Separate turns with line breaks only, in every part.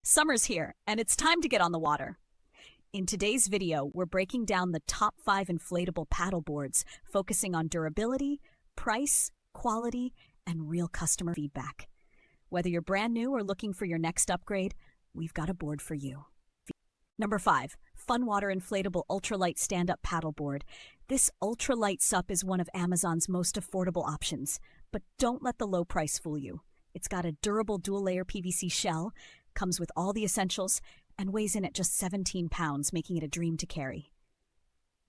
Summer's here, and it's time to get on the water. In today's video, we're breaking down the top 5 inflatable paddle boards, focusing on durability, price, quality, and real customer feedback. Whether you're brand new or looking for your next upgrade, we've got a board for you. Number 5, Funwater Inflatable Ultralight Stand-Up Paddle Board. This ultralight SUP is one of Amazon's most affordable options, but don't let the low price fool you. It's got a durable dual-layer PVC shell, comes with all the essentials, and weighs in at just 17 pounds, making it a dream to carry.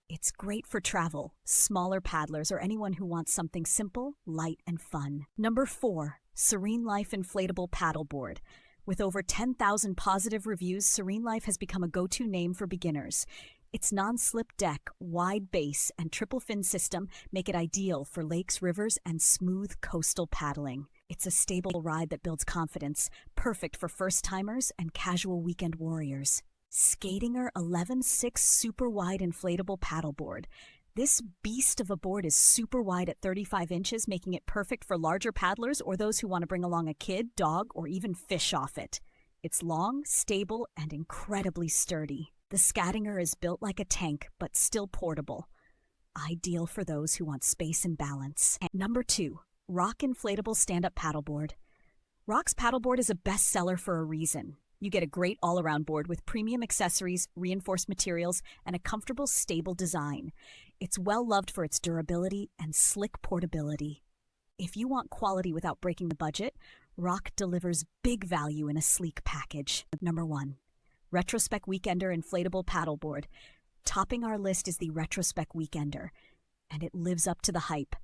It's great for travel, smaller paddlers, or anyone who wants something simple, light, and fun. Number 4, Serene Life Inflatable Paddle Board. With over 10,000 positive reviews, Serene Life has become a go-to name for beginners. Its non-slip deck, wide base, and triple fin system make it ideal for lakes, rivers, and smooth coastal paddling. It's a stable ride that builds confidence, perfect for first-timers and casual weekend warriors. Skatinger 11.6 Super Wide Inflatable Paddleboard. This beast of a board is super wide at 35 inches, making it perfect for larger paddlers or those who want to bring along a kid, dog, or even fish off it. It's long, stable, and incredibly sturdy. The Skatinger is built like a tank, but still portable. Ideal for those who want space and balance. And number 2, Rock Inflatable Stand-Up Paddleboard. Rock's paddleboard is a bestseller for a reason. You get a great all-around board with premium accessories, reinforced materials, and a comfortable, stable design. It's well-loved for its durability and slick portability. If you want quality without breaking the budget, Rock delivers big value in a sleek package. Number 1, Retrospec Weekender Inflatable Paddleboard. Topping our list is the Retrospec Weekender, and it lives up to the hype.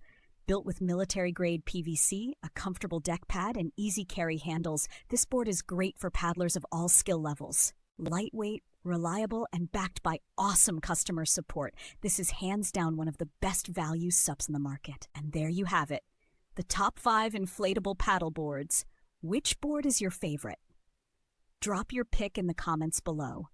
Built with military-grade PVC, a comfortable deck pad, and easy-carry handles, this board is great for paddlers of all skill levels. Lightweight, reliable, and backed by awesome customer support, this is hands down one of the best value SUPs in the market. And there you have it, the top 5 inflatable paddle boards. Which board is your favorite? Drop your pick in the comments below.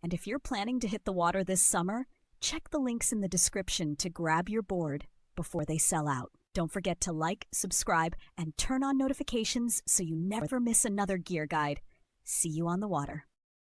And if you're planning to hit the water this summer, check the links in the description to grab your board before they sell out. Don't forget to like, subscribe, and turn on notifications so you never miss another gear guide. See you on the water.